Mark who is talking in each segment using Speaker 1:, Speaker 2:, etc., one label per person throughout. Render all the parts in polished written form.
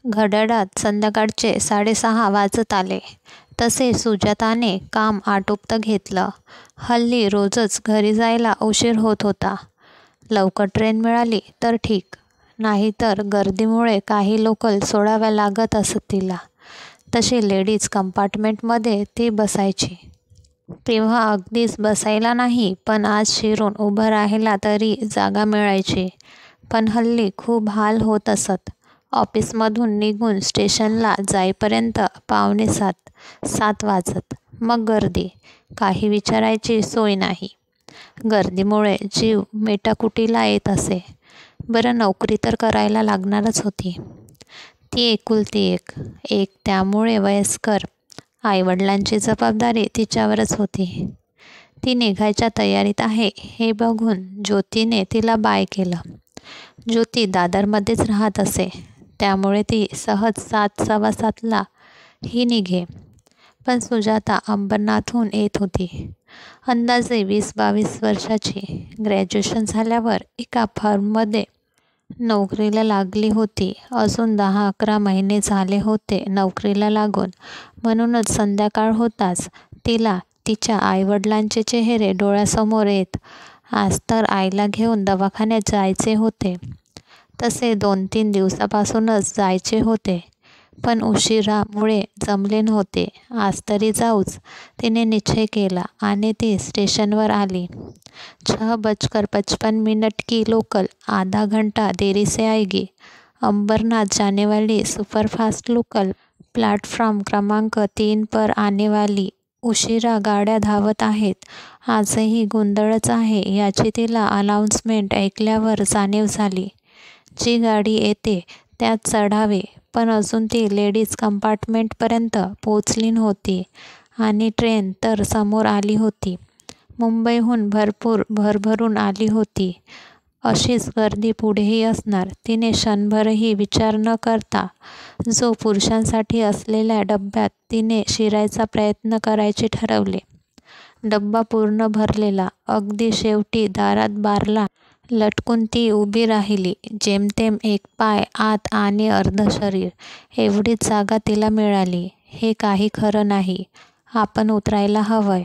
Speaker 1: घड्याळात संध्याकाळचे 6:30 वाजत आले तसे सुजाताने काम आटोपत घेतलं. हल्ली रोजच घरी जायला उशीर होत होता. लवकर ट्रेन मिळाली तर ठीक, नाहीतर गर्दीमुळे काही लोकल सोडाव्या लागत असत तिला. तशी लेडीज कंपार्टमेंटमध्ये ती बसायची. तेव्हा अगदीच बसायला नाही, पण आज शिरून उभं राहायला तरी जागा मिळायची. पण हल्ली खूप हाल होत असत. ऑफिसमधून निघून स्टेशनला जाईपर्यंत 6:45, 7 वाजत. मग गर्दी, काही विचारायची सोय नाही. गर्दीमुळे जीव मेटाकुटीला येत असे. बरं, नोकरी तर करायला लागणारच होती. ती एकुलती एक त्यामुळे वयस्कर आईवडिलांची जबाबदारी तिच्यावरच होती. ती निघायच्या तयारीत आहे हे बघून ज्योतीने तिला बाय केलं. ज्योती दादरमध्येच राहत असे, त्यामुळे ती सहज 7, 7:15 ही निघे. पण सुजाता अंबरनाथहून येत होती. अंदाजे 20-22 वर्षाची. ग्रॅज्युएशन झाल्यावर एका फर्ममध्ये नोकरीला लागली होती. अजून 10-11 महिने झाले होते नोकरीला लागून. म्हणूनच संध्याकाळ होताच तिला तिच्या आईवडिलांचे चेहरे डोळ्यासमोर येत. आज तर आईला घेऊन दवाखान्यात जायचे होते. तसे 2-3 दिवसापासूनच जायचे होते, पण उशिरामुळे जमले नव्हते. आज तरी जाऊच, तिने निश्चय केला आणि ती स्टेशनवर आली. 6:55 की लोकल आधा घंटा देरी से आएगी. अंबरनाथ जाने वाली सुपरफास्ट लोकल प्लॅटफॉर्म क्रमांक 3 पर आने वाली. उशिरा गाड्या धावत आहेत. आजही गोंधळच आहे याची तिला अनाउन्समेंट ऐकल्यावर जाणीव झाली. जी गाडी येते त्यात चढावे, पण अजून ती लेडीज कंपार्टमेंटपर्यंत पोचली नव्हती आणि ट्रेन तर समोर आली होती. मुंबईहून भरभरून आली होती. अशीच गर्दी पुढेही असणार. तिने क्षणभरही विचार न करता जो पुरुषांसाठी असलेल्या डब्यात तिने शिरायचा प्रयत्न करायचे ठरवले. डब्बा पूर्ण भरलेला. अगदी शेवटी दारात बारला लटकून ती उभी राहिली. जेमतेम एक पाय आत आणि अर्ध शरीर एवढीच जागा तिला मिळाली. हे काही खरं नाही. आपण उतरायला हवंय.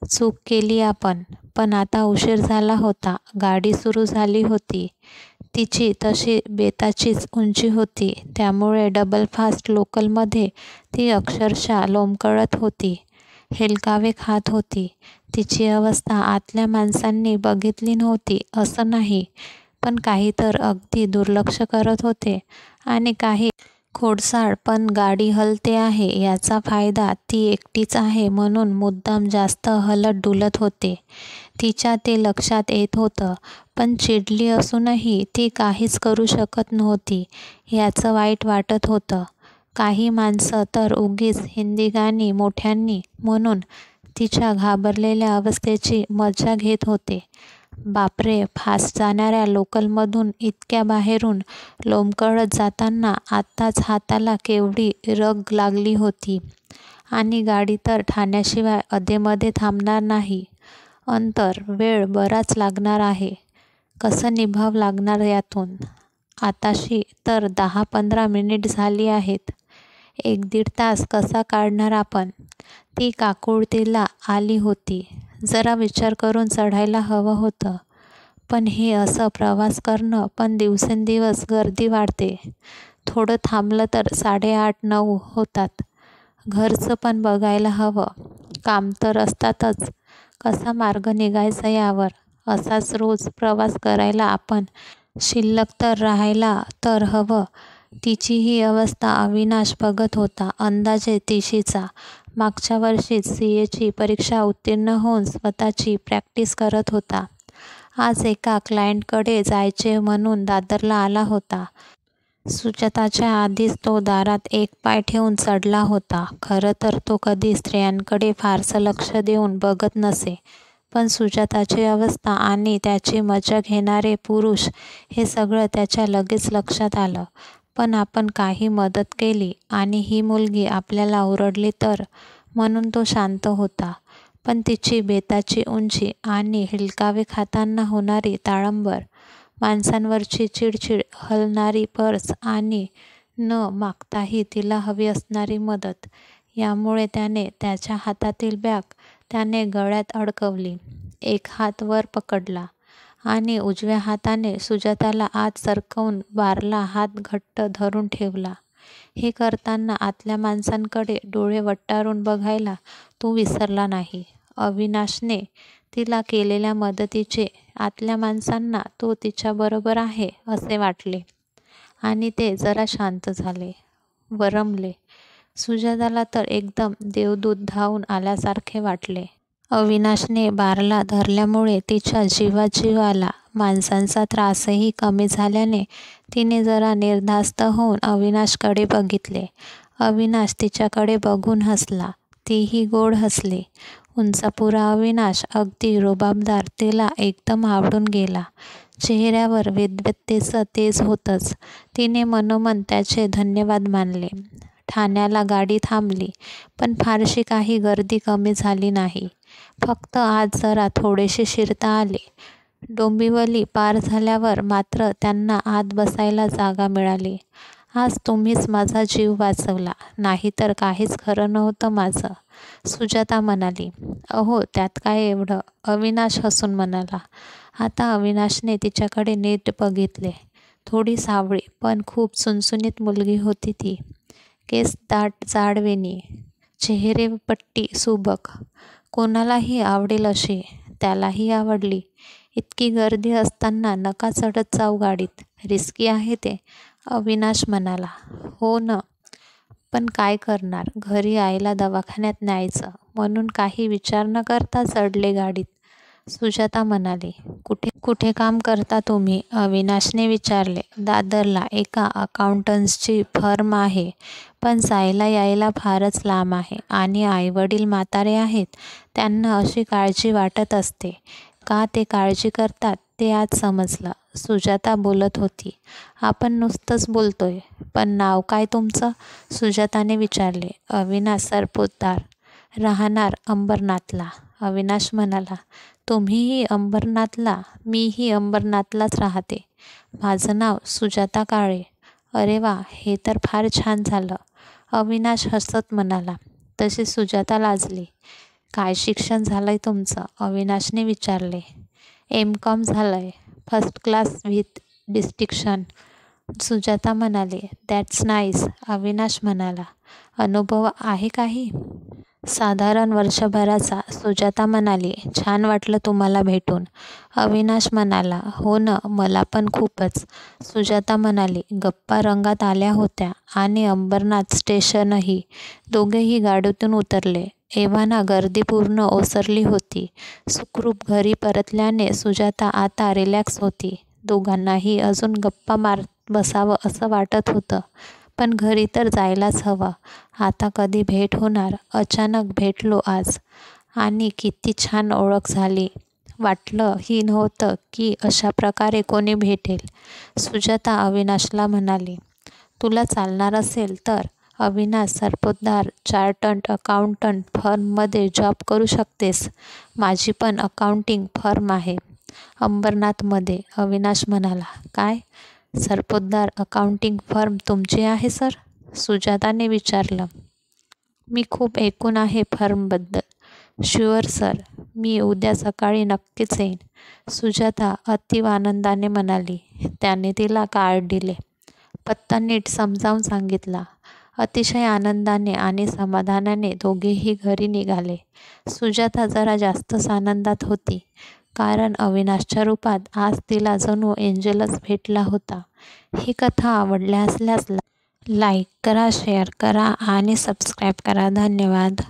Speaker 1: चूक केली आपण. पण आता उशीर झाला होता. गाडी सुरू झाली होती. तिची तशी बेताचीच उंची होती, त्यामुळे डबल फास्ट लोकलमध्ये ती अक्षरशः लोंबकळत होती. हेलकावे खात होती. तिची अवस्था आतल्या माणसांनी बघितली नव्हती असं नाही, पण काही तर अगदी दुर्लक्ष करत होते आणि काही खोडसाळ. पण गाडी हलते आहे याचा फायदा ती एकटीच आहे म्हणून मुद्दाम जास्त हलत डुलत होते. तिच्या ते लक्षात येत होतं, पण चिडली असूनही ती काहीच करू शकत नव्हती याचं वाईट वाटत होतं. काही माणसं तर उगीच हिंदी गाणी मोठ्यांनी म्हणून तिच्या घाबरलेल्या अवस्थेची मजा घेत होते. बापरे, फास्ट जाणाऱ्या लोकलमधून इतक्या बाहेरून लोंबकळत जाताना आत्ताच हाताला केवढी रग लागली होती. आणि गाडी तर ठाण्याशिवाय अधेमध्ये थांबणार नाही. अंतर, वेळ बराच लागणार आहे. कसं निभाव लागणार यातून? आताशी तर 10-15 मिनिट झाली आहेत. 1-1.5 तास कसा काढणार आपण? ती काकुळतीला आली होती. जरा विचार करून चढायला हवं होतं. पण हे असं प्रवास करणं, पण दिवसेंदिवस गर्दी वाढते. थोडं थांबलं तर 8:30-9 होतात. घरचं पण बघायला हवं. काम तर असतातच. कसा मार्ग निघायचा यावर? असाच रोज प्रवास करायला आपण शिल्लक तर राहायला तर हवं. तिची ही अवस्था अविनाश बघत होता. अंदाजे 30चा. मागच्या वर्षीच CAची परीक्षा उत्तीर्ण होऊन स्वतःची प्रॅक्टिस करत होता. आज एका क्लायंटकडे जायचे म्हणून दादरला आला होता. सुजाताच्या आधीच तो दारात एक पाय ठेवून चढला होता. खरं तर तो कधी स्त्रियांकडे फारसं लक्ष देऊन बघत नसे, पण सुजाताची अवस्था आणि त्याची मजा घेणारे पुरुष हे सगळं त्याच्या लगेच लक्षात आलं. पण आपण काही मदत केली आणि ही मुलगी आपल्याला ओरडली तर, म्हणून तो शांत होता. पण तिची बेताची उंची आणि हेलकावे खाताना होणारी ताळंबळ, माणसांवरची चिडचिड, हलणारी पर्स आणि न मागताही तिला हवी असणारी मदत. यामुळे त्याने त्याच्या हातातील बॅग त्याने गळ्यात अडकवली, एक हात वर पकडला आणि उजव्या हाताने सुजाताला आत सरकवून बारला हात घट्ट धरून ठेवला. हे करताना आतल्या माणसांकडे डोळे वटारून बघायला तो विसरला नाही. अविनाशने तिला केलेल्या मदतीचे आतल्या माणसांना तो तिच्याबरोबर आहे असे वाटले आणि ते जरा शांत झाले, वरमले. सुजाताला तर एकदम देवदूत धावून आल्यासारखे वाटले. अविनाशने बारला धरल्यामुळे तिच्या जीवात जीव आला. माणसांचा त्रासही कमी झाल्याने तिने जरा निर्धास्त होऊन अविनाशकडे बघितले. अविनाश तिच्याकडे बघून हसला. तीही गोड हसली. उंचापुरा अविनाश अगदी रुबाबदार तिला एकदम आवडून गेला. चेहऱ्यावर विद्वत्तेचं तेज होतंच. तिने मनोमन त्याचे धन्यवाद मानले. ठाण्याला गाडी थांबली, पण फारशी काही गर्दी कमी झाली नाही. फक्त आज जरा थोडेसे शिरता आले. डोंबिवली पार झाल्यावर मात्र त्यांना आत बसायला जागा मिळाली. आज तुम्हीच माझा जीव वाचवला, नाहीतर काहीच खरं नव्हतं माझं, सुजाता म्हणाली. अहो, त्यात काय एवढं, अविनाश हसून म्हणाला. आता अविनाशने तिच्याकडे नीट बघितले. थोडी सावळी पण खूप सुणसुणीत मुलगी होती ती. केस दाट, जाड वेणी, चेहरेपट्टी सुबक. कोणालाही आवडेल अशी. त्यालाही आवडली. इतकी गर्दी असताना नका चढत जाऊ गाडीत, रिस्की आहे ते, अविनाश म्हणाला. हो न, पण काय करणार, घरी आईला दवाखान्यात न्यायचं म्हणून काही विचार न करता चढले गाडीत, सुजाता म्हणाली. कुठे काम करता तुम्ही, अविनाशने विचारले. दादरला एका अकाउंटंट्सची फर्म आहे, पण जायला यायला फारच लांब आहे आणि आईवडील म्हातारे आहेत. त्यांना अशी काळजी वाटत असते. का ते काळजी करतात ते आज समजलं, सुजाता बोलत होती. आपण नुसतंच बोलतोय, पण नाव काय तुमचं, सुजाताने विचारले. अविनाश सरपोतदार, राहणार अंबरनाथला, अविनाश म्हणाला. तुम्हीही अंबरनाथला, मीही अंबरनाथलाच राहते. माझं नाव सुजाता काळे. अरे वा, हे तर फार छान झालं, अविनाश हसत म्हणाला. तशी सुजाता लाजली. काय शिक्षण झालंय तुमचं, अविनाशने विचारले. M.Com झालंय, first class with distinction, Sujata म्हणाली. दॅट्स नाईस, अविनाश म्हणाला. अनुभव आहे काही, साधारण वर्षभराचा, सुजाता म्हणाली. छान वाटलं तुम्हाला भेटून, अविनाश म्हणाला. हो न, मला पण खूपच, सुजाता म्हणाली. गप्पा रंगात आल्या होत्या आणि अंबरनाथ स्टेशनही. दोघेही गाडीतून उतरले. एव्हाना गर्दी पूर्ण ओसरली होती. सुखरूप घरी परतल्याने सुजाता आता रिलॅक्स होती. दोघांनाही अजून गप्पा मारत बसावं असं वाटत होतं, पण घरी तर जायलाच हवं. आता कधी भेट होणार, अचानक भेटलो आज आणि किती छान ओळख झाली. वाटलंही नव्हतं की अशा प्रकारे कोणी भेटेल, सुजाता अविनाशला म्हणाली. तुला चालणार असेल तर अविनाश सरपोतदार चार्टर्ड अकाउंटंट फर्ममध्ये जॉब करू शकतेस. माझी पण अकाउंटिंग फर्म आहे अंबरनाथमध्ये, अविनाश म्हणाला. काय, सरपोतदार अकाउंटिंग फर्म तुमची आहे सर, सुजाताने विचारलं. मी खूप ऐकून आहे फर्मबद्दल. शुअर सर, मी उद्या सकाळी नक्कीच येईन, सुजाता अतीव आनंदाने म्हणाली. त्याने तिला कार्ड दिले. पत्ता नीट समजावून सांगितला. अतिशय आनंदाने आणि समाधानाने दोघेही घरी निघाले. सुजाता जरा जास्तच आनंदात होती, कारण अविनाशच्या रूपात आज तिला जणू एंजलच भेटला होता. ही कथा आवडली असल्यास लाईक करा, शेअर करा आणि सबस्क्राईब करा. धन्यवाद.